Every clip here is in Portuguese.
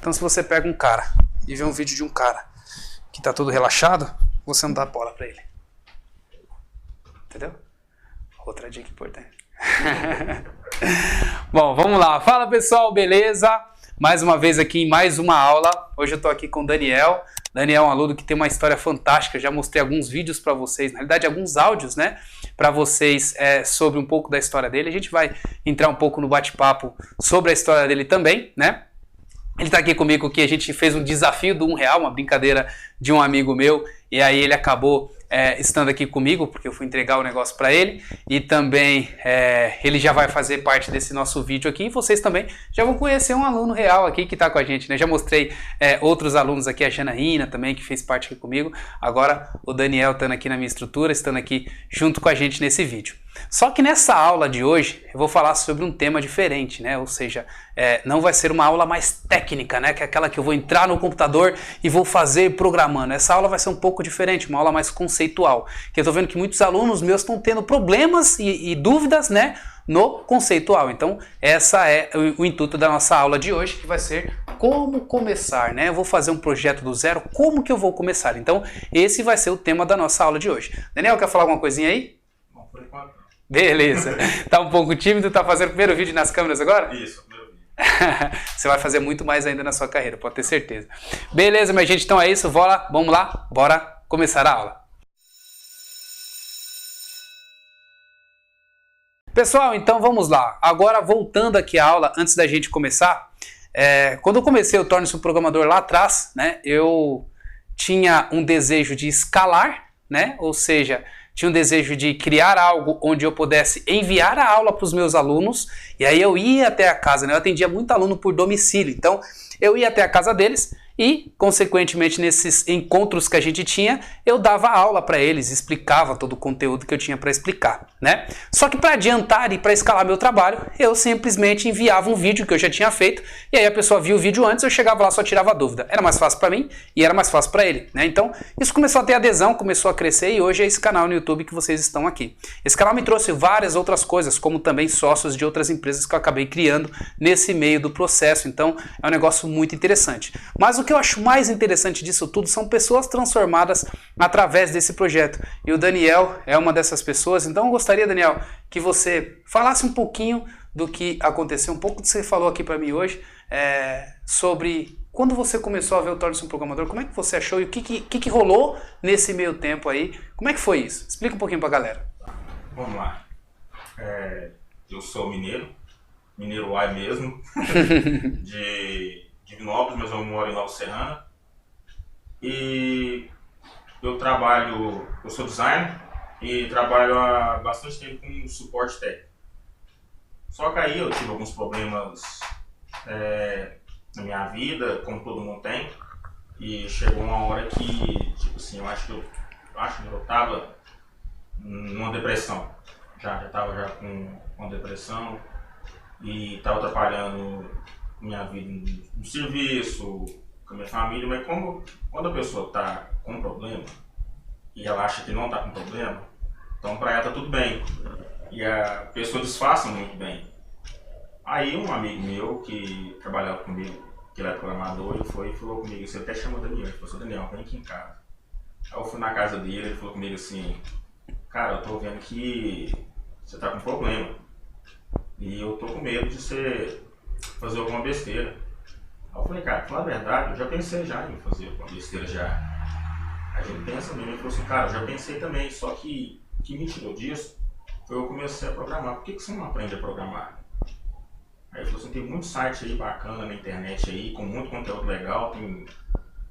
Então se você pega um cara e vê um vídeo de um cara que tá todo relaxado, você não dá bola pra ele. Entendeu? Outra dica importante. Bom, vamos lá. Fala pessoal, beleza? Mais uma vez aqui em mais uma aula. Hoje eu tô aqui com o Daniel. Daniel é um aluno que tem uma história fantástica. Eu já mostrei alguns vídeos para vocês, na realidade alguns áudios, né? Para vocês sobre um pouco da história dele. A gente vai entrar um pouco no bate-papo sobre a história dele também, né? Ele tá aqui comigo que a gente fez um desafio do R$1, uma brincadeira de um amigo meu, e aí ele acabou estando aqui comigo, porque eu fui entregar o negócio para ele, e também ele já vai fazer parte desse nosso vídeo aqui, e vocês também já vão conhecer um aluno real aqui que tá com a gente, né? Já mostrei outros alunos aqui, a Janaína também, que fez parte aqui comigo, agora o Daniel estando aqui na minha estrutura, estando aqui junto com a gente nesse vídeo. Só que nessa aula de hoje eu vou falar sobre um tema diferente, né? Ou seja, não vai ser uma aula mais técnica, né? Que é aquela que eu vou entrar no computador e vou fazer programando. Essa aula vai ser um pouco diferente, uma aula mais conceitual. Que eu tô vendo que muitos alunos meus estão tendo problemas e dúvidas, né? No conceitual. Então, essa é o intuito da nossa aula de hoje, que vai ser como começar, né? Eu vou fazer um projeto do zero, como que eu vou começar? Então, esse vai ser o tema da nossa aula de hoje. Daniel, quer falar alguma coisinha aí? Bom, por enquanto. Beleza. Tá um pouco tímido, tá fazendo o primeiro vídeo nas câmeras agora? Isso, primeiro vídeo. Você vai fazer muito mais ainda na sua carreira, pode ter certeza. Beleza, minha gente, então é isso, vamos lá, bora começar a aula. Pessoal, então vamos lá. Agora voltando aqui à aula, antes da gente começar, quando eu comecei o Torne-se um Programador lá atrás, né, eu tinha um desejo de escalar, né, ou seja, tinha um desejo de criar algo onde eu pudesse enviar a aula para os meus alunos, e aí eu ia até a casa, né? Eu atendia muito aluno por domicílio, então eu ia até a casa deles e, consequentemente, nesses encontros que a gente tinha, eu dava aula para eles, explicava todo o conteúdo que eu tinha para explicar, né? Só que para adiantar e para escalar meu trabalho, eu simplesmente enviava um vídeo que eu já tinha feito, e aí a pessoa via o vídeo antes, eu chegava lá, só tirava a dúvida. Era mais fácil para mim e era mais fácil para ele, né? Então, isso começou a ter adesão, começou a crescer, e hoje é esse canal no YouTube que vocês estão aqui. Esse canal me trouxe várias outras coisas, como também sócios de outras empresas que eu acabei criando nesse meio do processo, então é um negócio muito interessante. Mas o que eu acho mais interessante disso tudo são pessoas transformadas através desse projeto. E o Daniel é uma dessas pessoas. Então eu gostaria, Daniel, que você falasse um pouquinho do que aconteceu, um pouco do que você falou aqui para mim hoje, sobre quando você começou a ver o Torne-se um Programador, como é que você achou e o que rolou nesse meio tempo aí? Como é que foi isso? Explica um pouquinho pra galera. Vamos lá. Eu sou mineiro uai mesmo, de Divinópolis, mas eu moro em Nova Serrana. E eu sou designer e trabalho há bastante tempo com suporte técnico. Só que aí eu tive alguns problemas na minha vida, como todo mundo tem, e chegou uma hora que, tipo assim, eu acho que eu tava numa depressão. Já tava com uma depressão e tava atrapalhando minha vida no serviço, com a minha família, mas quando a pessoa tá com problema e ela acha que não tá com problema, então pra ela tá tudo bem. E a pessoa disfarça muito bem. Aí um amigo meu que trabalhava comigo, que ele é programador, ele foi e falou comigo, você até chamou o Daniel, ele falou, Daniel, vem aqui em casa. Aí eu fui na casa dele, ele falou comigo assim, cara, eu tô vendo que você tá com problema e eu tô com medo de você fazer alguma besteira. Aí eu falei, cara, pra falar a verdade, eu já pensei em fazer alguma besteira já. A gente pensa mesmo, ele falou assim, cara, eu já pensei também, só que o que me tirou disso foi eu comecei a programar. Por que você não aprende a programar? Aí ele falou assim, tem muito site aí bacana na internet aí, com muito conteúdo legal, tem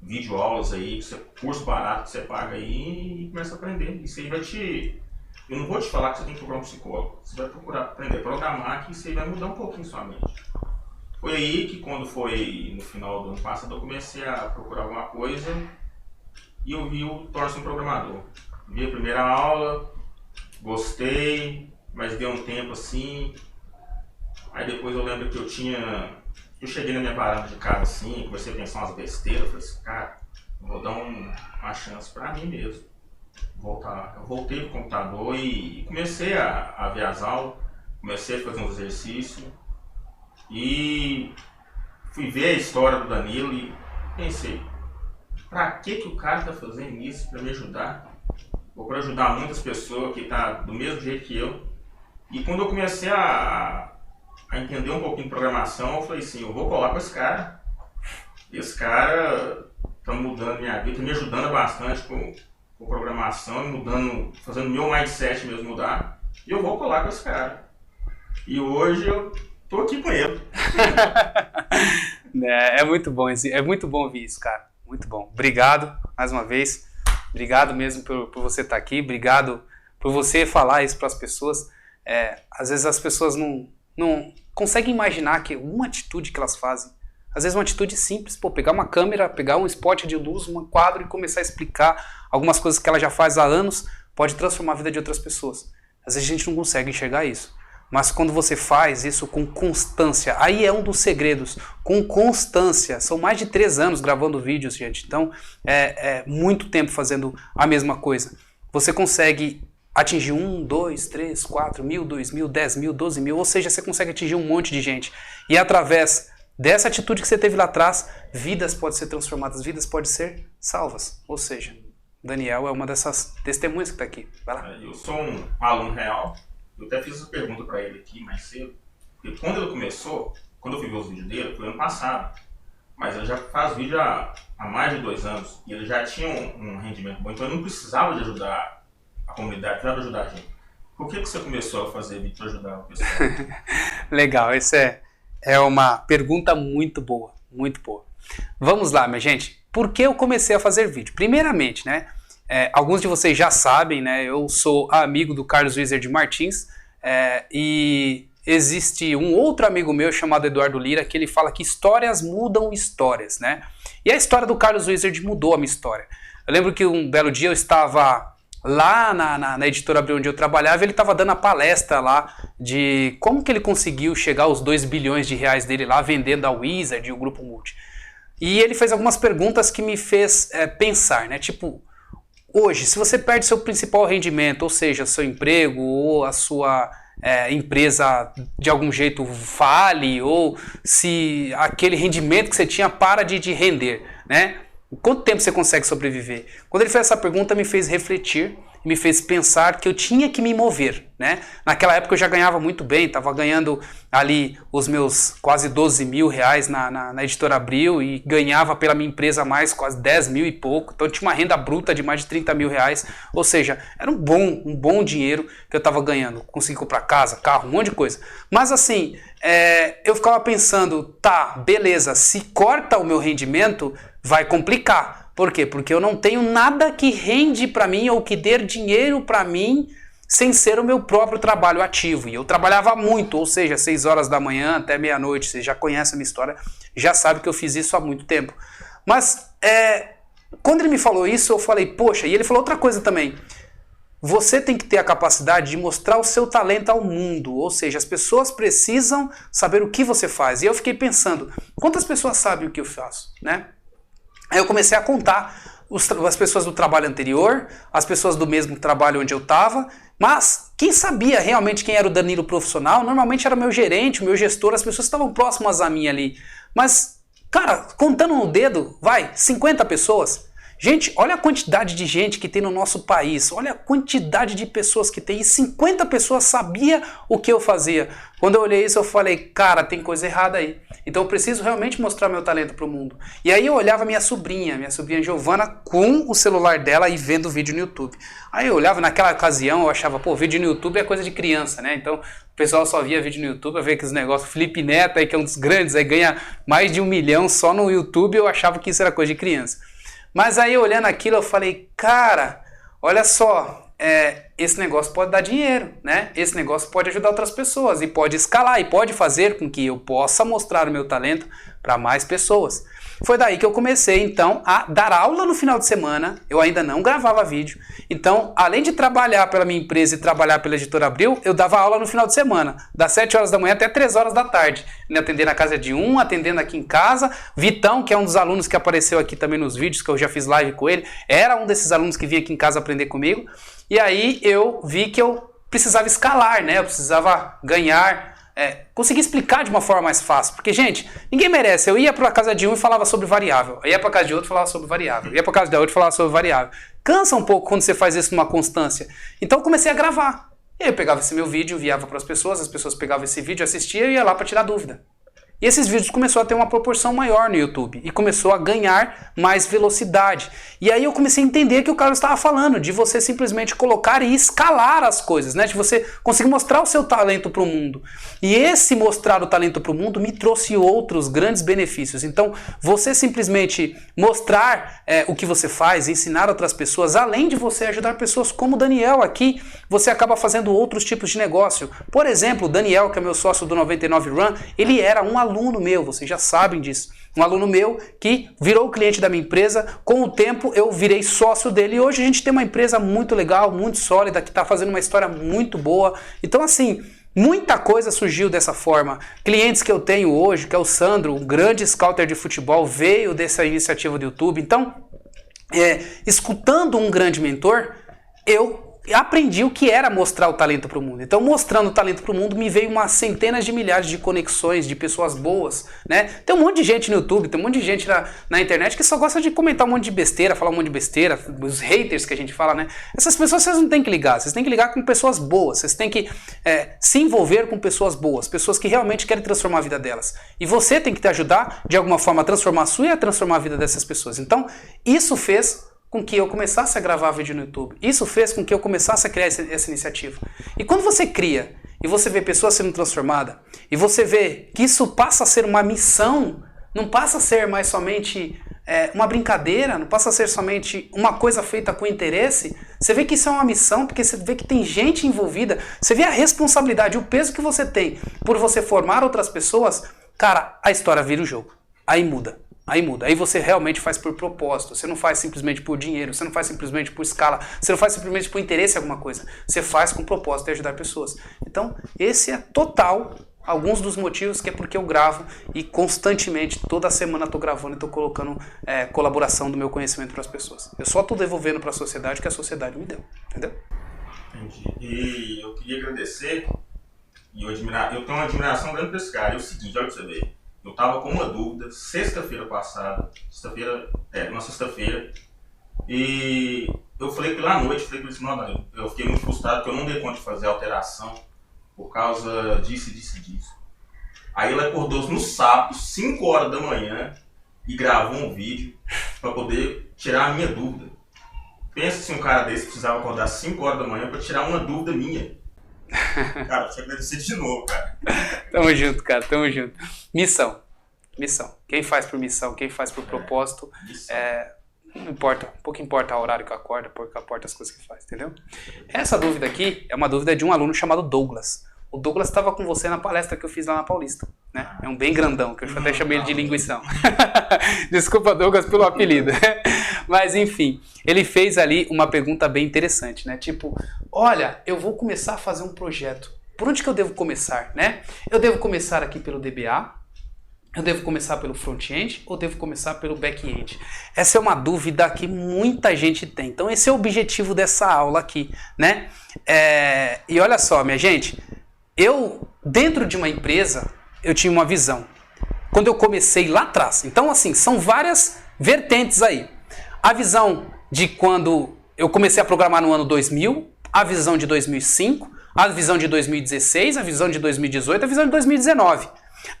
videoaulas aí, curso barato que você paga aí e começa a aprender. Isso aí vai te... Eu não vou te falar que você tem que procurar um psicólogo, você vai procurar aprender a programar, que isso aí vai mudar um pouquinho sua mente. Foi aí que quando foi no final do ano passado eu comecei a procurar alguma coisa e eu vi o Torne-se um Programador. Vi a primeira aula, gostei, mas deu um tempo assim. Aí depois eu lembro que eu cheguei na minha varanda de casa assim, comecei a pensar umas besteiras, eu falei assim, cara, eu vou dar uma chance pra mim mesmo. Eu voltei pro computador e comecei a ver as aulas, comecei a fazer uns exercícios. E fui ver a história do Danilo e pensei, pra que o cara tá fazendo isso pra me ajudar? Ou pra ajudar muitas pessoas que tá do mesmo jeito que eu. E quando eu comecei a entender um pouquinho de programação, eu falei assim, eu vou colar com esse cara. Esse cara tá mudando minha vida, tá me ajudando bastante com programação, mudando, fazendo meu mindset mesmo mudar. E eu vou colar com esse cara. E hoje eu tô aqui com ele. É muito bom ouvir isso, cara. Muito bom. Obrigado mais uma vez. Obrigado mesmo por você estar aqui. Obrigado por você falar isso para as pessoas. Às vezes as pessoas não conseguem imaginar que uma atitude que elas fazem, às vezes uma atitude simples, pegar uma câmera, pegar um spot de luz, um quadro e começar a explicar algumas coisas que ela já faz há anos, pode transformar a vida de outras pessoas. Às vezes a gente não consegue enxergar isso. Mas quando você faz isso com constância, aí é um dos segredos, com constância. São mais de 3 anos gravando vídeos, gente. Então, é muito tempo fazendo a mesma coisa. Você consegue atingir 1, 2, 3, 4 mil, 2 mil, 10 mil, 12 mil, ou seja, você consegue atingir um monte de gente. E através dessa atitude que você teve lá atrás, vidas podem ser transformadas, vidas podem ser salvas. Ou seja, Daniel é uma dessas testemunhas que está aqui. Vai lá. Eu sou um aluno real. Eu até fiz essa pergunta para ele aqui mais cedo, porque quando ele começou, quando eu fui ver os vídeos dele, foi ano passado, mas ele já faz vídeo há mais de 2 anos, e ele já tinha um rendimento bom, então ele não precisava de ajudar a comunidade, precisava ajudar a gente. Por que você começou a fazer vídeo para ajudar o pessoal? Legal, essa é uma pergunta muito boa, muito boa. Vamos lá, minha gente, por que eu comecei a fazer vídeo? Primeiramente, né? Alguns de vocês já sabem, né? Eu sou amigo do Carlos Wizard Martins e existe um outro amigo meu chamado Eduardo Lira que ele fala que histórias mudam histórias, né? E a história do Carlos Wizard mudou a minha história. Eu lembro que um belo dia eu estava lá na Editora Abril onde eu trabalhava, ele estava dando a palestra lá de como que ele conseguiu chegar aos 2 bilhões de reais dele lá vendendo a Wizard e o Grupo Multi. E ele fez algumas perguntas que me fez pensar, né? Tipo, hoje, se você perde seu principal rendimento, ou seja, seu emprego ou a sua empresa de algum jeito fale, ou se aquele rendimento que você tinha para de render, né? Quanto tempo você consegue sobreviver? Quando ele fez essa pergunta, me fez refletir, me fez pensar que eu tinha que me mover, né? Naquela época eu já ganhava muito bem, estava ganhando ali os meus quase 12 mil reais na Editora Abril e ganhava pela minha empresa mais quase 10 mil e pouco, então eu tinha uma renda bruta de mais de 30 mil reais, ou seja, era um bom dinheiro que eu estava ganhando, consegui comprar casa, carro, um monte de coisa. Mas assim, eu ficava pensando, tá, beleza, se corta o meu rendimento, vai complicar. Por quê? Porque eu não tenho nada que rende para mim ou que dê dinheiro para mim sem ser o meu próprio trabalho ativo. E eu trabalhava muito, ou seja, 6 horas da manhã até meia-noite. Vocês já conhecem a minha história, já sabem que eu fiz isso há muito tempo. Mas quando ele me falou isso, eu falei, poxa, e ele falou outra coisa também. Você tem que ter a capacidade de mostrar o seu talento ao mundo, ou seja, as pessoas precisam saber o que você faz. E eu fiquei pensando, quantas pessoas sabem o que eu faço, né? Aí eu comecei a contar as pessoas do trabalho anterior, as pessoas do mesmo trabalho onde eu estava, mas quem sabia realmente quem era o Danilo profissional, normalmente era o meu gerente, o meu gestor, as pessoas estavam próximas a mim ali. Mas, cara, contando no dedo, 50 pessoas. Gente, olha a quantidade de gente que tem no nosso país, olha a quantidade de pessoas que tem, e 50 pessoas sabiam o que eu fazia. Quando eu olhei isso, eu falei, cara, tem coisa errada aí. Então eu preciso realmente mostrar meu talento pro mundo. E aí eu olhava minha sobrinha Giovana, com o celular dela e vendo vídeo no YouTube. Aí eu olhava, naquela ocasião, eu achava, vídeo no YouTube é coisa de criança, né? Então o pessoal só via vídeo no YouTube, ver aqueles negócios, Felipe Neto aí, que é um dos grandes, aí ganha mais de 1 milhão só no YouTube, eu achava que isso era coisa de criança. Mas aí olhando aquilo eu falei, cara, olha só, esse negócio pode dar dinheiro, né? Esse negócio pode ajudar outras pessoas e pode escalar e pode fazer com que eu possa mostrar o meu talento para mais pessoas. Foi daí que eu comecei então a dar aula no final de semana, eu ainda não gravava vídeo, então além de trabalhar pela minha empresa e trabalhar pela Editora Abril, eu dava aula no final de semana, das 7 horas da manhã até 3 horas da tarde, atendendo na casa de um, atendendo aqui em casa. Vitão, que é um dos alunos que apareceu aqui também nos vídeos, que eu já fiz live com ele, era um desses alunos que vinha aqui em casa aprender comigo, e aí eu vi que eu precisava escalar, né? Eu precisava ganhar conseguir explicar de uma forma mais fácil. Porque, gente, ninguém merece. Eu ia para a casa de um e falava sobre variável. Eu ia para a casa de outro e falava sobre variável. Eu ia para a casa de outro e falava sobre variável. Cansa um pouco quando você faz isso numa constância. Então eu comecei a gravar. E aí eu pegava esse meu vídeo, enviava para as pessoas pegavam esse vídeo, assistiam e ia lá para tirar dúvida. E esses vídeos começaram a ter uma proporção maior no YouTube e começou a ganhar mais velocidade. E aí eu comecei a entender que o Carlos estava falando, de você simplesmente colocar e escalar as coisas, né? De você conseguir mostrar o seu talento para o mundo. E esse mostrar o talento para o mundo me trouxe outros grandes benefícios. Então, você simplesmente mostrar o que você faz, ensinar outras pessoas, além de você ajudar pessoas como o Daniel aqui, você acaba fazendo outros tipos de negócio. Por exemplo, o Daniel, que é meu sócio do 99 Run, ele era um aluno meu, vocês já sabem disso. Um aluno meu que virou cliente da minha empresa. Com o tempo eu virei sócio dele e hoje a gente tem uma empresa muito legal, muito sólida, que está fazendo uma história muito boa. Então assim, muita coisa surgiu dessa forma. Clientes que eu tenho hoje, que é o Sandro, um grande scouter de futebol, veio dessa iniciativa do YouTube. Então, escutando um grande mentor, eu aprendi o que era mostrar o talento para o mundo. Então, mostrando o talento para o mundo, me veio umas centenas de milhares de conexões, de pessoas boas, né? Tem um monte de gente no YouTube, tem um monte de gente na internet que só gosta de comentar um monte de besteira, falar um monte de besteira, os haters que a gente fala, né? Essas pessoas vocês não têm que ligar, vocês têm que ligar com pessoas boas, vocês têm que se envolver com pessoas boas, pessoas que realmente querem transformar a vida delas. E você tem que te ajudar, de alguma forma, a transformar a sua e a transformar a vida dessas pessoas. Então, isso fez com que eu começasse a gravar vídeo no YouTube. Isso fez com que eu começasse a criar essa iniciativa. E quando você cria, e você vê pessoas sendo transformadas, e você vê que isso passa a ser uma missão, não passa a ser mais somente uma brincadeira, não passa a ser somente uma coisa feita com interesse, você vê que isso é uma missão, porque você vê que tem gente envolvida, você vê a responsabilidade, o peso que você tem por você formar outras pessoas, cara, a história vira o jogo. Aí muda. Aí muda. Aí você realmente faz por propósito. Você não faz simplesmente por dinheiro. Você não faz simplesmente por escala. Você não faz simplesmente por interesse em alguma coisa. Você faz com propósito de ajudar pessoas. Então, esse é total alguns dos motivos que é porque eu gravo e constantemente, toda semana estou gravando e estou colocando colaboração do meu conhecimento para as pessoas. Eu só estou devolvendo para a sociedade o que a sociedade me deu. Entendeu? Entendi. E eu queria agradecer e eu tenho uma admiração grande para esse cara. É o seguinte, olha para você ver. Eu tava com uma dúvida, sexta-feira passada, uma sexta-feira, e eu falei com ele à noite, eu fiquei muito frustrado porque eu não dei conta de fazer a alteração por causa disso. Aí ele acordou no sábado, 5 horas da manhã, e gravou um vídeo para poder tirar a minha dúvida. Pensa se um cara desse precisava acordar 5 horas da manhã para tirar uma dúvida minha. Cara, deixa eu agradecer de novo, cara. Tamo junto, cara, tamo junto. Missão. Quem faz por missão, quem faz por propósito, não importa, pouco importa o horário que acorda, pouco importa as coisas que faz, entendeu? Essa dúvida aqui é uma dúvida de um aluno chamado Douglas. O Douglas estava com você na palestra que eu fiz lá na Paulista, né? É um bem grandão, que eu até chamei ele de linguição. Desculpa, Douglas, pelo apelido. Mas, enfim, ele fez ali uma pergunta bem interessante, né? Tipo, olha, eu vou começar a fazer um projeto. Por onde que eu devo começar, né? Eu devo começar aqui pelo DBA? Eu devo começar pelo front-end ou devo começar pelo back-end? Essa é uma dúvida que muita gente tem. Então, esse é o objetivo dessa aula aqui, né? E olha só, minha gente, eu, dentro de uma empresa, eu tinha uma visão. Quando eu comecei lá atrás. Então, assim, são várias vertentes aí. A visão de quando eu comecei a programar no ano 2000, a visão de 2005, a visão de 2016, a visão de 2018, a visão de 2019.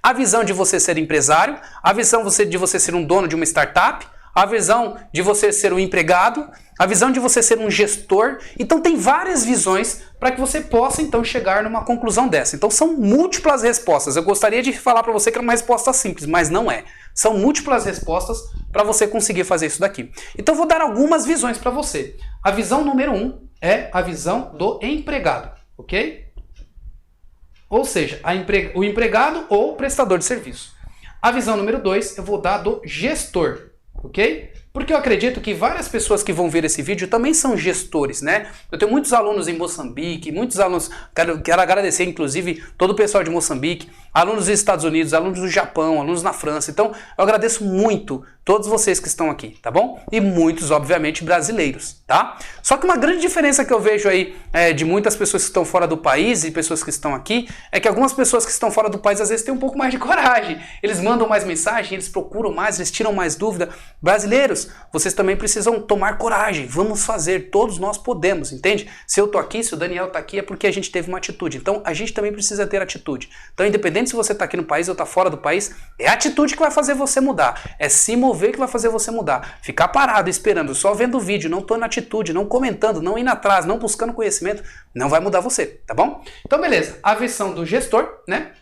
A visão de você ser empresário, a visão de você ser um dono de uma startup, a visão de você ser um empregado, a visão de você ser um gestor. Então tem várias visões para que você possa então chegar numa conclusão dessa. Então são múltiplas respostas. Eu gostaria de falar para você que era uma resposta simples, mas não é. São múltiplas respostas para você conseguir fazer isso daqui. Então eu vou dar algumas visões para você. A visão número 1 é a visão do empregado, ok? Ou seja, o empregado ou o prestador de serviço. A visão número 2 eu vou dar do gestor, ok? Porque eu acredito que várias pessoas que vão ver esse vídeo também são gestores, né? Eu tenho muitos alunos em Moçambique, muitos alunos, quero agradecer inclusive todo o pessoal de Moçambique, alunos dos Estados Unidos, alunos do Japão, alunos na França. Então eu agradeço muito todos vocês que estão aqui, tá bom? E muitos, obviamente, brasileiros, tá? Só que uma grande diferença que eu vejo aí de muitas pessoas que estão fora do país e pessoas que estão aqui, é que algumas pessoas que estão fora do país às vezes têm um pouco mais de coragem. Eles mandam mais mensagem, eles procuram mais, eles tiram mais dúvida. Brasileiros, vocês também precisam tomar coragem. Vamos fazer, todos nós podemos, entende? Se eu tô aqui, se o Daniel tá aqui, é porque a gente teve uma atitude. Então, a gente também precisa ter atitude. Então, independente se você tá aqui no país ou tá fora do país, é a atitude que vai fazer você mudar. É se mover que vai fazer você mudar. Ficar parado, esperando, só vendo o vídeo, não tô na atitude, não comentando, não indo atrás, não buscando conhecimento, não vai mudar você, tá bom? Então, beleza. A visão do gestor, né?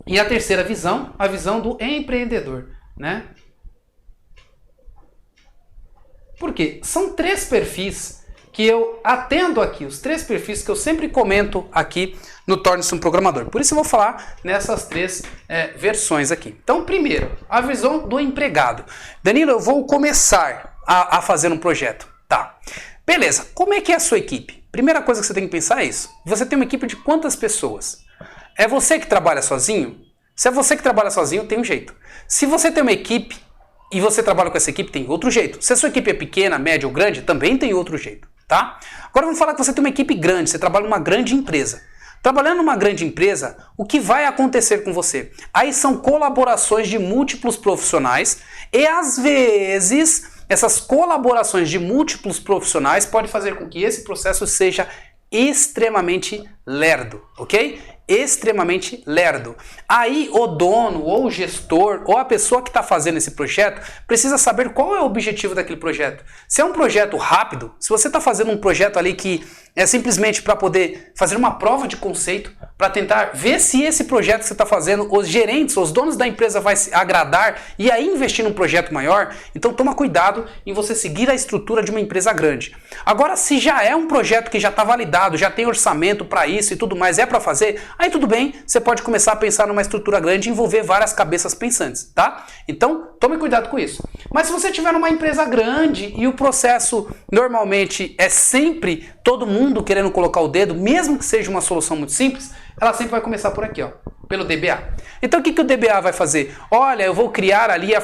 E a terceira visão, a visão do empreendedor, né? Por quê? São três perfis que eu atendo aqui, os três perfis que eu sempre comento aqui no Torne-se um Programador. Por isso eu vou falar nessas três versões aqui. Então, primeiro, a visão do empregado. Danilo, eu vou começar a fazer um projeto. Tá. Beleza, como é que é a sua equipe? Primeira coisa que você tem que pensar é isso. Você tem uma equipe de quantas pessoas? É você que trabalha sozinho? Se é você que trabalha sozinho, tem um jeito. Se você tem uma equipe e você trabalha com essa equipe, tem outro jeito. Se a sua equipe é pequena, média ou grande, também tem outro jeito, tá? Agora vamos falar que você tem uma equipe grande, você trabalha numa grande empresa. Trabalhando numa grande empresa, o que vai acontecer com você? Aí são colaborações de múltiplos profissionais e às vezes essas colaborações de múltiplos profissionais podem fazer com que esse processo seja extremamente lerdo, ok? Extremamente lerdo. Aí o dono, ou o gestor, ou a pessoa que está fazendo esse projeto precisa saber qual é o objetivo daquele projeto. Se é um projeto rápido, se você está fazendo um projeto ali que é simplesmente para poder fazer uma prova de conceito, para tentar ver se esse projeto que você está fazendo, os gerentes, os donos da empresa vai se agradar e aí investir num projeto maior, então toma cuidado em você seguir a estrutura de uma empresa grande. Agora, se já é um projeto que já está validado, já tem orçamento para isso e tudo mais, é para fazer, aí tudo bem, você pode começar a pensar numa estrutura grande e envolver várias cabeças pensantes, tá? Então, tome cuidado com isso. Mas se você tiver numa empresa grande e o processo normalmente é sempre todo mundo querendo colocar o dedo, mesmo que seja uma solução muito simples, ela sempre vai começar por aqui, ó, pelo DBA. Então o que o DBA vai fazer? Olha, eu vou criar ali o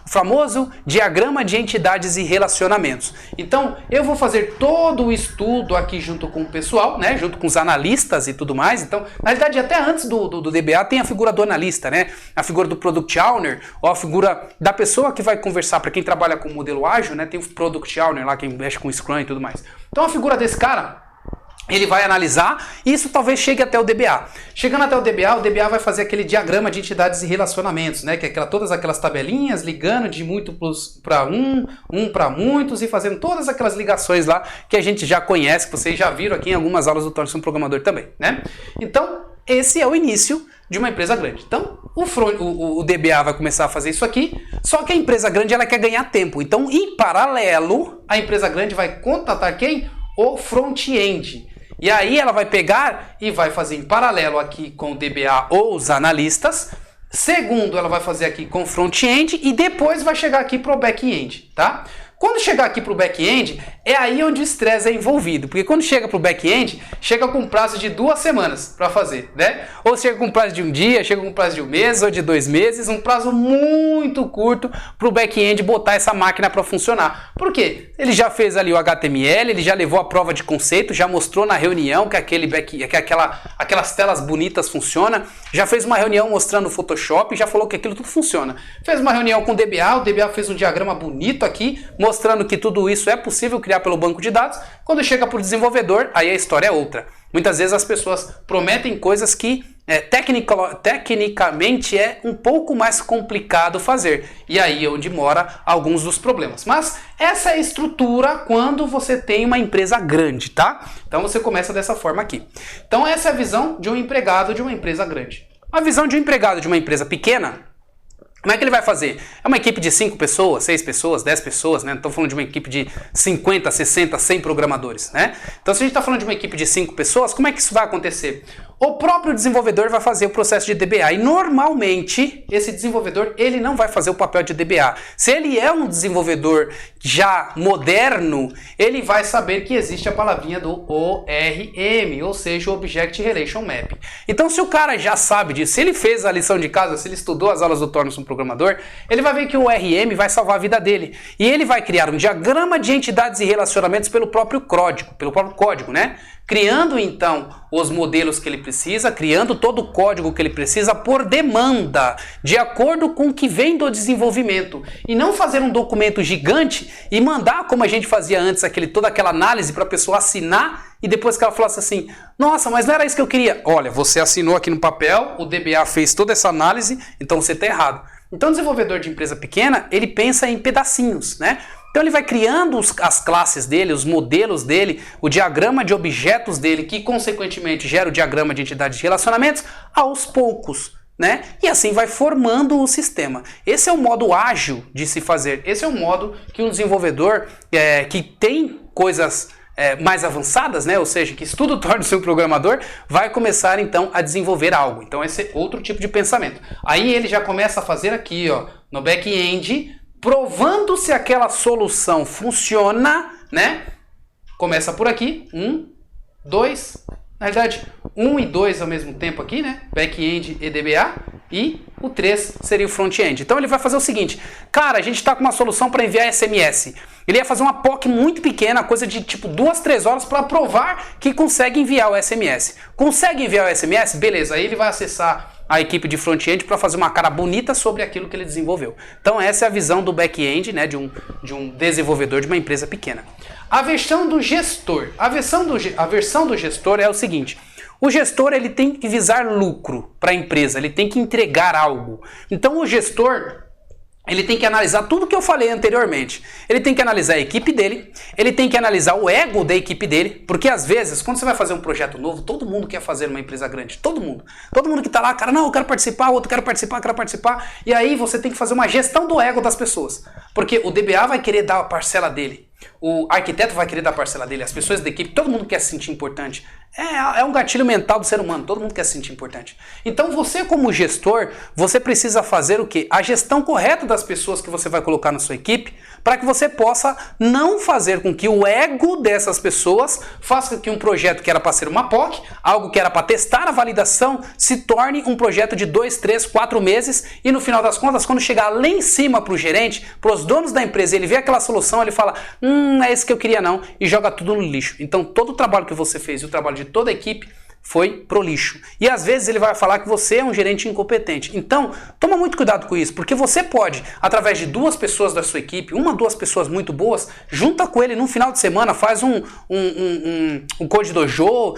famoso diagrama de entidades e relacionamentos. Então eu vou fazer todo o estudo aqui junto com o pessoal, né, junto com os analistas e tudo mais. Então, na verdade, até antes do DBA tem a figura do analista, né, a figura do Product Owner, ou a figura da pessoa que vai conversar. Para quem trabalha com modelo ágil, né, tem o Product Owner lá, quem mexe com Scrum e tudo mais. Então a figura desse cara, ele vai analisar e isso talvez chegue até o DBA. Chegando até o DBA vai fazer aquele diagrama de entidades e relacionamentos, né? Que é todas aquelas tabelinhas ligando de múltiplos para um para muitos e fazendo todas aquelas ligações lá que a gente já conhece, que vocês já viram aqui em algumas aulas do Torne-se um Programador também, né? Então, esse é o início de uma empresa grande. Então, o DBA vai começar a fazer isso aqui, só que a empresa grande ela quer ganhar tempo. Então, em paralelo, a empresa grande vai contatar quem? O front-end. E aí ela vai pegar e vai fazer em paralelo aqui com o DBA ou os analistas. Segundo, ela vai fazer aqui com o front-end e depois vai chegar aqui para o back-end, tá? Quando chegar aqui para o back-end, é aí onde o estresse é envolvido. Porque quando chega para o back-end, chega com prazo de 2 semanas para fazer, né? Ou chega com prazo de um dia, chega com prazo de 1 mês ou de 2 meses. Um prazo muito curto para o back-end botar essa máquina para funcionar. Por quê? Ele já fez ali o HTML, ele já levou a prova de conceito, já mostrou na reunião que aquelas telas bonitas funcionam. Já fez uma reunião mostrando o Photoshop, já falou que aquilo tudo funciona. Fez uma reunião com o DBA fez um diagrama bonito aqui, mostrando que tudo isso é possível criar pelo banco de dados. Quando chega para o desenvolvedor, aí a história é outra. Muitas vezes as pessoas prometem coisas que tecnicamente é um pouco mais complicado fazer. E aí é onde mora alguns dos problemas. Mas essa é a estrutura quando você tem uma empresa grande, tá? Então você começa dessa forma aqui. Então essa é a visão de um empregado de uma empresa grande. A visão de um empregado de uma empresa pequena, como é que ele vai fazer? É uma equipe de 5 pessoas, 6 pessoas, 10 pessoas, né? Não estou falando de uma equipe de 50, 60, 100 programadores, né? Então, se a gente está falando de uma equipe de 5 pessoas, como é que isso vai acontecer? O próprio desenvolvedor vai fazer o processo de DBA e normalmente esse desenvolvedor ele não vai fazer o papel de DBA. Se ele é um desenvolvedor já moderno, ele vai saber que existe a palavrinha do ORM, ou seja, o Object Relation Mapping. Então, se o cara já sabe disso, se ele fez a lição de casa, se ele estudou as aulas do Torne-se um programador, ele vai ver que o ORM vai salvar a vida dele. E ele vai criar um diagrama de entidades e relacionamentos pelo próprio código, né? Criando então os modelos que ele precisa, criando todo o código que ele precisa por demanda, de acordo com o que vem do desenvolvimento. E não fazer um documento gigante e mandar, como a gente fazia antes, toda aquela análise para a pessoa assinar e depois que ela falasse assim, nossa, mas não era isso que eu queria. Olha, você assinou aqui no papel, o DBA fez toda essa análise, então você está errado. Então o desenvolvedor de empresa pequena, ele pensa em pedacinhos, né? Então ele vai criando as classes dele, os modelos dele, o diagrama de objetos dele, que consequentemente gera o diagrama de entidades de relacionamentos, aos poucos, né? E assim vai formando o sistema. Esse é o modo ágil de se fazer. Esse é o modo que um desenvolvedor que tem coisas mais avançadas, né? Ou seja, que estuda o torna-se um programador, vai começar então a desenvolver algo. Então esse é outro tipo de pensamento. Aí ele já começa a fazer aqui, ó, no back-end, provando se aquela solução funciona, né? Começa por aqui, 1, 2, na verdade 1 e 2 ao mesmo tempo aqui, né? Back-end e DBA, e o 3 seria o front-end. Então ele vai fazer o seguinte, cara, a gente está com uma solução para enviar SMS. Ele ia fazer uma POC muito pequena, coisa de tipo 2, 3 horas para provar que consegue enviar o SMS. Consegue enviar o SMS? Beleza, aí ele vai acessar a equipe de front-end para fazer uma cara bonita sobre aquilo que ele desenvolveu. Então essa é a visão do back-end, né, de um desenvolvedor de uma empresa pequena. A versão do gestor. A versão do gestor é o seguinte, o gestor ele tem que visar lucro para a empresa, ele tem que entregar algo. Então o gestor, ele tem que analisar tudo que eu falei anteriormente. Ele tem que analisar a equipe dele, ele tem que analisar o ego da equipe dele, porque às vezes, quando você vai fazer um projeto novo, todo mundo quer fazer uma empresa grande, todo mundo. Todo mundo que está lá, cara, não, eu quero participar, o outro quero participar, e aí você tem que fazer uma gestão do ego das pessoas, porque o DBA vai querer dar a parcela dele, o arquiteto vai querer dar a parcela dele, as pessoas da equipe, todo mundo quer se sentir importante. É um gatilho mental do ser humano, todo mundo quer se sentir importante. Então você como gestor, você precisa fazer o quê? A gestão correta das pessoas que você vai colocar na sua equipe, para que você possa não fazer com que o ego dessas pessoas faça com que um projeto que era para ser uma POC, algo que era para testar a validação, se torne um projeto de 2, 3, 4 meses e no final das contas, quando chegar lá em cima para o gerente, para os donos da empresa, ele vê aquela solução, ele fala, não é esse que eu queria não, e joga tudo no lixo. Então todo o trabalho que você fez e o trabalho de toda a equipe foi pro lixo. E às vezes ele vai falar que você é um gerente incompetente. Então, toma muito cuidado com isso, porque você pode, através de 2 pessoas da sua equipe, 1, 2 pessoas muito boas, junta com ele num final de semana, faz um Code Dojo,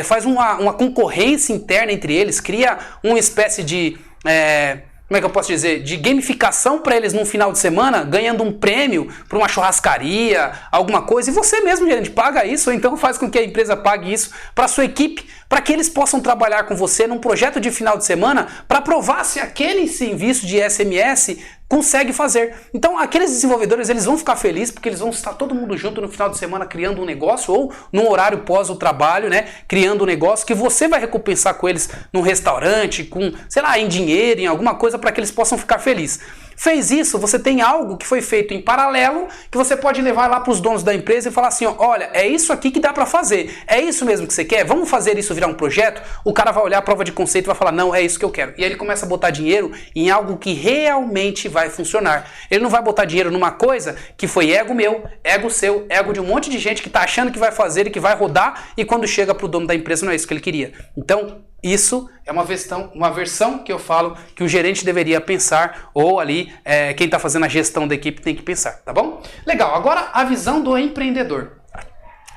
faz uma concorrência interna entre eles, cria uma espécie de... como é que eu posso dizer, de gamificação para eles num final de semana, ganhando um prêmio para uma churrascaria, alguma coisa, e você mesmo, gerente, paga isso, ou então faz com que a empresa pague isso para a sua equipe, para que eles possam trabalhar com você num projeto de final de semana para provar se aquele serviço de SMS consegue fazer. Então aqueles desenvolvedores, eles vão ficar felizes porque eles vão estar todo mundo junto no final de semana criando um negócio ou num horário pós o trabalho, né, criando um negócio que você vai recompensar com eles num restaurante, com, sei lá, em dinheiro, em alguma coisa para que eles possam ficar felizes. Fez isso, você tem algo que foi feito em paralelo que você pode levar lá para os donos da empresa e falar assim, ó, olha, é isso aqui que dá para fazer, é isso mesmo que você quer? Vamos fazer isso virar um projeto? O cara vai olhar a prova de conceito e vai falar, não, é isso que eu quero. E aí ele começa a botar dinheiro em algo que realmente vai funcionar. Ele não vai botar dinheiro numa coisa que foi ego meu, ego seu, ego de um monte de gente que está achando que vai fazer e que vai rodar e quando chega para o dono da empresa não é isso que ele queria. Então, isso é uma versão que eu falo que o gerente deveria pensar, ou ali quem está fazendo a gestão da equipe tem que pensar, tá bom? Legal, agora a visão do empreendedor.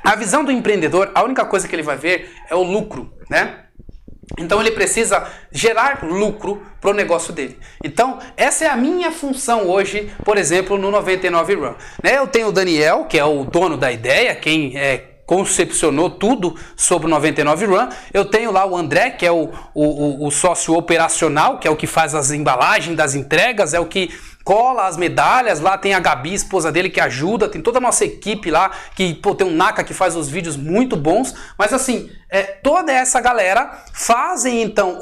A visão do empreendedor, a única coisa que ele vai ver é o lucro, né? Então ele precisa gerar lucro para o negócio dele. Então essa é a minha função hoje, por exemplo, no 99 Run. Né? Eu tenho o Daniel, que é o dono da ideia, quem concepcionou tudo sobre o 99 Run. Eu tenho lá o André, que é o sócio operacional, que é o que faz as embalagens das entregas, é o que cola as medalhas. Lá tem a Gabi, esposa dele, que ajuda, tem toda a nossa equipe lá, que tem um Naka que faz os vídeos muito bons, mas assim, toda essa galera fazem então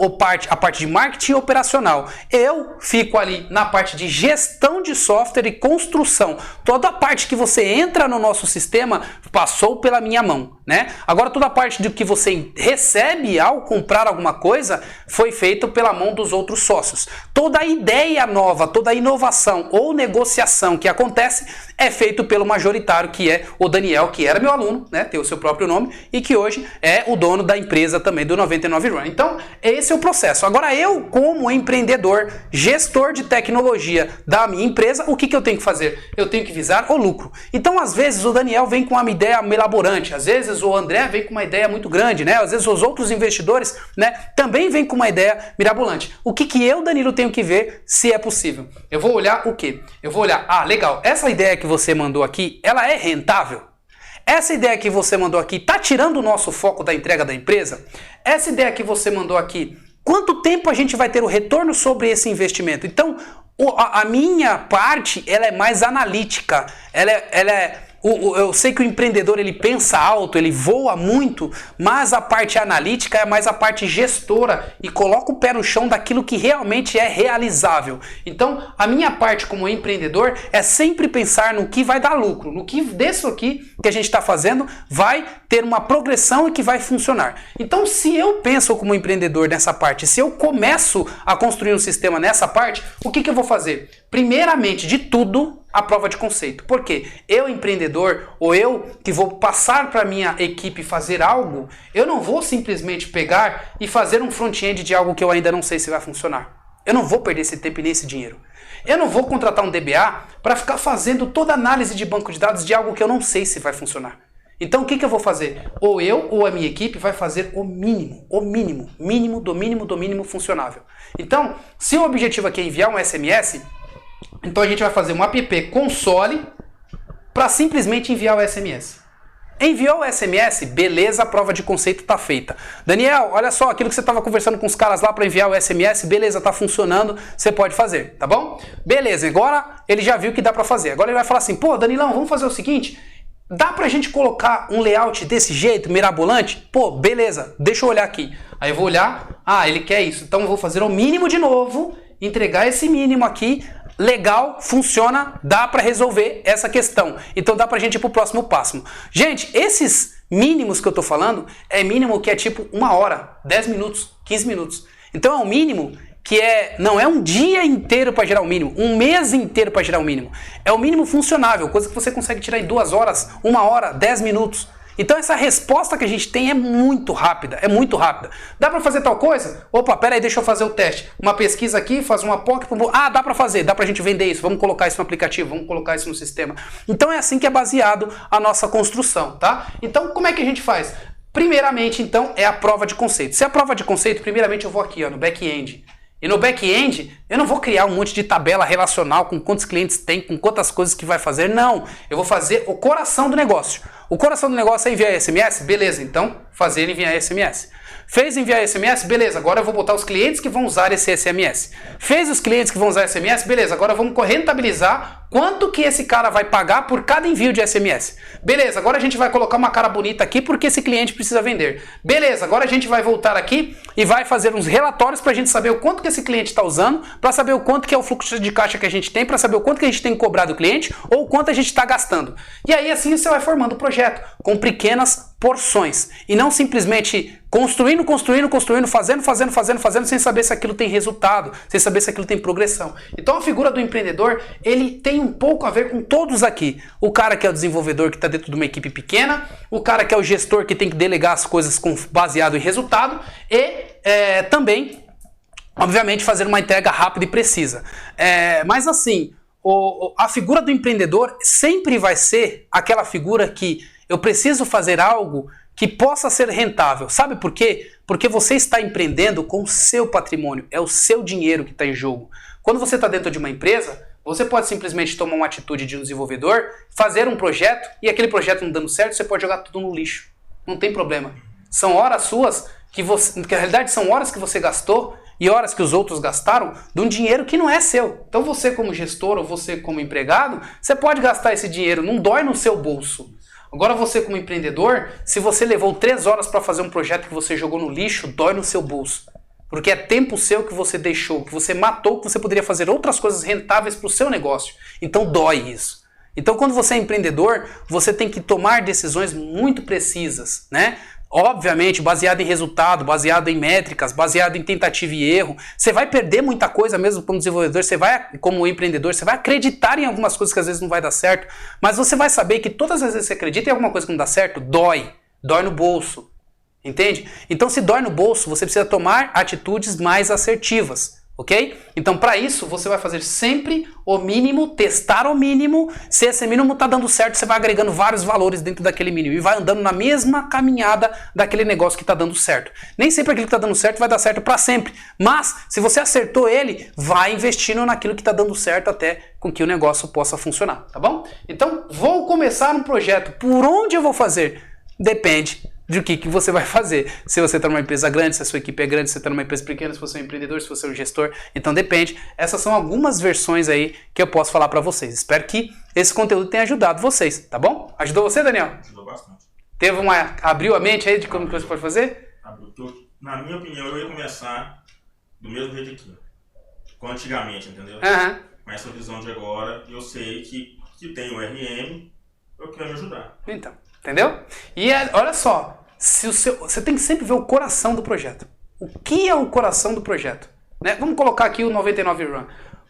a parte de marketing operacional. Eu fico ali na parte de gestão de software e construção. Toda a parte que você entra no nosso sistema passou pela minha mão, né? Agora toda a parte do que você recebe ao comprar alguma coisa foi feito pela mão dos outros sócios. Toda a ideia nova, toda a inovação ou negociação que acontece é feito pelo majoritário, que é o Daniel, que era meu aluno, né? Tem o seu próprio nome e que hoje é o dono da empresa também do 99 Run. Então, esse é o processo. Agora, eu, como empreendedor, gestor de tecnologia da minha empresa, o que eu tenho que fazer? Eu tenho que visar o lucro. Então, às vezes, o Daniel vem com uma ideia elaborante, às vezes o André vem com uma ideia muito grande, né? Às vezes os outros investidores, né, também vêm com uma ideia mirabolante. O que eu, Danilo, tenho que ver se é possível? Eu vou olhar o quê? Eu vou olhar, legal, essa ideia que você mandou aqui, ela é rentável? Essa ideia que você mandou aqui está tirando o nosso foco da entrega da empresa? Essa ideia que você mandou aqui, quanto tempo a gente vai ter o retorno sobre esse investimento? Então, a minha parte, ela é mais analítica. Eu sei que o empreendedor ele pensa alto, ele voa muito, mas a parte analítica é mais a parte gestora e coloca o pé no chão daquilo que realmente é realizável. Então, a minha parte como empreendedor é sempre pensar no que vai dar lucro, no que disso aqui que a gente está fazendo vai ter uma progressão e que vai funcionar. Então, se eu penso como empreendedor nessa parte, se eu começo a construir um sistema nessa parte, o que eu vou fazer? Primeiramente de tudo, a prova de conceito. Por quê? Eu, empreendedor, ou eu que vou passar para a minha equipe fazer algo, eu não vou simplesmente pegar e fazer um front-end de algo que eu ainda não sei se vai funcionar. Eu não vou perder esse tempo e nem esse dinheiro. Eu não vou contratar um DBA para ficar fazendo toda a análise de banco de dados de algo que eu não sei se vai funcionar. Então o que eu vou fazer? Ou eu ou a minha equipe vai fazer o mínimo do mínimo funcionável. Então, se o objetivo aqui é enviar um SMS, então a gente vai fazer um app console para simplesmente enviar o SMS. Enviou o SMS, beleza, a prova de conceito está feita. Daniel, olha só, aquilo que você estava conversando com os caras lá para enviar o SMS, beleza, está funcionando, você pode fazer, tá bom? Beleza, agora ele já viu que dá para fazer. Agora ele vai falar assim, pô, Danilão, vamos fazer o seguinte, dá pra gente colocar um layout desse jeito, mirabolante? Pô, beleza, deixa eu olhar aqui. Aí eu vou olhar, ele quer isso, então eu vou fazer o mínimo de novo, entregar esse mínimo aqui, legal, funciona, dá para resolver essa questão. Então dá pra gente ir pro próximo passo. Gente, esses mínimos que eu tô falando, é mínimo que é tipo 1 hora, 10 minutos, 15 minutos. Então é um mínimo que não é um dia inteiro para gerar o mínimo, um mês inteiro para gerar o mínimo. É o mínimo funcionável, coisa que você consegue tirar em 2 horas, 1 hora, 10 minutos. Então essa resposta que a gente tem é muito rápida, Dá para fazer tal coisa? Opa, pera aí, deixa eu fazer o teste. Uma pesquisa aqui, faz uma POC, dá para fazer, dá pra gente vender isso, vamos colocar isso no aplicativo, vamos colocar isso no sistema. Então é assim que é baseado a nossa construção, tá? Então como é que a gente faz? Primeiramente, então, é a prova de conceito. Se é a prova de conceito, primeiramente eu vou aqui, no back-end. E no back-end, eu não vou criar um monte de tabela relacional com quantos clientes tem, com quantas coisas que vai fazer, não. Eu vou fazer o coração do negócio. O coração do negócio é enviar SMS? Beleza, então fazer enviar SMS. Fez enviar SMS? Beleza, agora eu vou botar os clientes que vão usar esse SMS. Fez os clientes que vão usar SMS? Beleza, agora vamos rentabilizar quanto que esse cara vai pagar por cada envio de SMS. Beleza, agora a gente vai colocar uma cara bonita aqui porque esse cliente precisa vender. Beleza, agora a gente vai voltar aqui e vai fazer uns relatórios para a gente saber o quanto que esse cliente está usando, para saber o quanto que é o fluxo de caixa que a gente tem, para saber o quanto que a gente tem que cobrar do cliente ou o quanto a gente está gastando. E aí assim você vai formando o projeto com pequenas porções e não simplesmente construindo, fazendo, sem saber se aquilo tem resultado, sem saber se aquilo tem progressão. Então a figura do empreendedor, ele tem um pouco a ver com todos aqui. O cara que é o desenvolvedor que está dentro de uma equipe pequena, o cara que é o gestor que tem que delegar as coisas baseado em resultado e também, obviamente, fazer uma entrega rápida e precisa. Mas assim, a figura do empreendedor sempre vai ser aquela figura que eu preciso fazer algo que possa ser rentável. Sabe por quê? Porque você está empreendendo com o seu patrimônio, é o seu dinheiro que está em jogo. Quando você está dentro de uma empresa, você pode simplesmente tomar uma atitude de um desenvolvedor, fazer um projeto e aquele projeto não dando certo, você pode jogar tudo no lixo. Não tem problema. São horas suas que na realidade são horas que você gastou e horas que os outros gastaram de um dinheiro que não é seu. Então você como gestor ou você como empregado, você pode gastar esse dinheiro, não dói no seu bolso. Agora você como empreendedor, se você levou 3 horas para fazer um projeto que você jogou no lixo, dói no seu bolso. Porque é tempo seu que você deixou, que você matou, que você poderia fazer outras coisas rentáveis para o seu negócio. Então dói isso. Então quando você é empreendedor, você tem que tomar decisões muito precisas, né? Obviamente, baseado em resultado, baseado em métricas, baseado em tentativa e erro. Você vai perder muita coisa mesmo como desenvolvedor, você vai, como empreendedor, você vai acreditar em algumas coisas que às vezes não vai dar certo, mas você vai saber que todas as vezes que você acredita em alguma coisa que não dá certo, dói no bolso. Entende? Então, se dói no bolso, você precisa tomar atitudes mais assertivas, ok? Então, para isso, você vai fazer sempre o mínimo, testar o mínimo. Se esse mínimo está dando certo, você vai agregando vários valores dentro daquele mínimo e vai andando na mesma caminhada daquele negócio que está dando certo. Nem sempre aquilo que está dando certo vai dar certo para sempre, mas se você acertou ele, vai investindo naquilo que está dando certo até com que o negócio possa funcionar, tá bom? Então, vou começar um projeto. Por onde eu vou fazer? Depende de que você vai fazer. Se você está numa empresa grande, se a sua equipe é grande, se você está numa empresa pequena, se você é um empreendedor, se você é um gestor. Então depende. Essas são algumas versões aí que eu posso falar para vocês. Espero que esse conteúdo tenha ajudado vocês, tá bom? Ajudou você, Daniel? Ajudou bastante. Abriu a mente aí de como que você pode fazer? Abriu. Na minha opinião, eu ia começar do mesmo jeito aqui. Como antigamente, entendeu? Com essa visão de agora, eu sei que tem o RM, eu quero me ajudar. Então, entendeu? E olha só, você tem que sempre ver o coração do projeto. O que é o coração do projeto? Né? Vamos colocar aqui o 99 Run.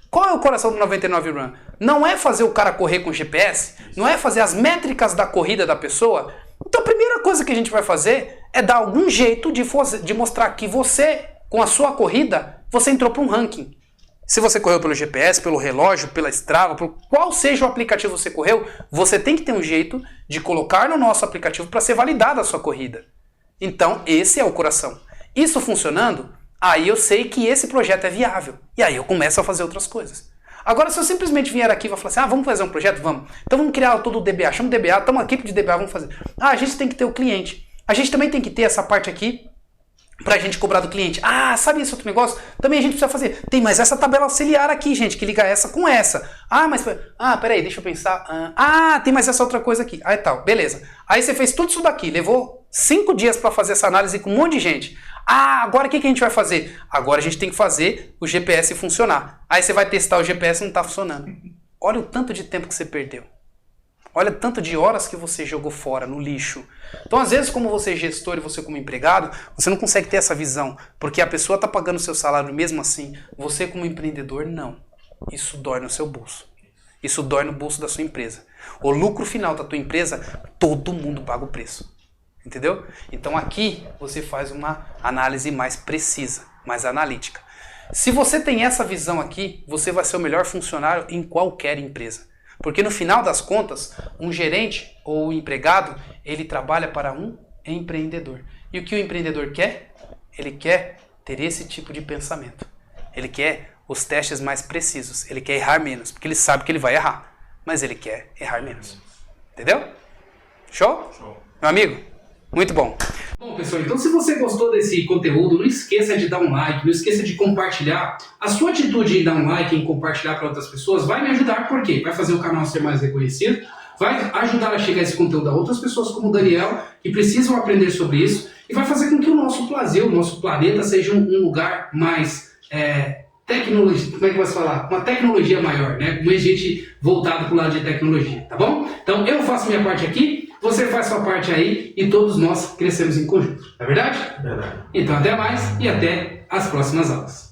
Qual é o coração do 99 Run? Não é fazer o cara correr com GPS, não é fazer as métricas da corrida da pessoa. Então a primeira coisa que a gente vai fazer é dar algum jeito de mostrar que você, com a sua corrida, você entrou para um ranking. Se você correu pelo GPS, pelo relógio, pela Strava, por qual seja o aplicativo que você correu, você tem que ter um jeito de colocar no nosso aplicativo para ser validada a sua corrida. Então, esse é o coração. Isso funcionando, aí eu sei que esse projeto é viável. E aí eu começo a fazer outras coisas. Agora, se eu simplesmente vier aqui e falar assim, vamos fazer um projeto? Vamos. Então vamos criar todo o DBA. Chama o DBA, estamos uma equipe de DBA, vamos fazer. A gente tem que ter o cliente. A gente também tem que ter essa parte aqui pra gente cobrar do cliente. Sabe esse outro negócio? Também a gente precisa fazer. Tem mais essa tabela auxiliar aqui, gente, que liga essa com essa. Peraí, deixa eu pensar. Tem mais essa outra coisa aqui. Aí tal, beleza. Aí você fez tudo isso daqui, levou 5 dias pra fazer essa análise com um monte de gente. Agora o que a gente vai fazer? Agora a gente tem que fazer o GPS funcionar. Aí você vai testar o GPS e não tá funcionando. Olha o tanto de tempo que você perdeu. Olha o tanto de horas que você jogou fora, no lixo. Então, às vezes, como você é gestor e você como empregado, você não consegue ter essa visão, porque a pessoa está pagando o seu salário mesmo assim. Você como empreendedor, não. Isso dói no seu bolso. Isso dói no bolso da sua empresa. O lucro final da tua empresa, todo mundo paga o preço. Entendeu? Então, aqui você faz uma análise mais precisa, mais analítica. Se você tem essa visão aqui, você vai ser o melhor funcionário em qualquer empresa. Porque no final das contas, um gerente ou um empregado, ele trabalha para um empreendedor. E o que o empreendedor quer? Ele quer ter esse tipo de pensamento. Ele quer os testes mais precisos. Ele quer errar menos, porque ele sabe que ele vai errar. Mas ele quer errar menos. Entendeu? Show? Show. Meu amigo, muito bom. Bom, pessoal, então se você gostou desse conteúdo, não esqueça de dar um like, não esqueça de compartilhar. A sua atitude em dar um like, em compartilhar para outras pessoas, vai me ajudar, por quê? Vai fazer o canal ser mais reconhecido, vai ajudar a chegar esse conteúdo a outras pessoas como o Daniel, que precisam aprender sobre isso, e vai fazer com que o nosso Brasil, o nosso planeta, seja um lugar mais tecnologia, como é que eu posso falar? Uma tecnologia maior, né? Mais gente voltada para o lado de tecnologia, tá bom? Então eu faço minha parte aqui, você faz sua parte aí e todos nós crescemos em conjunto. Não é verdade? Verdade. Então até mais e até as próximas aulas.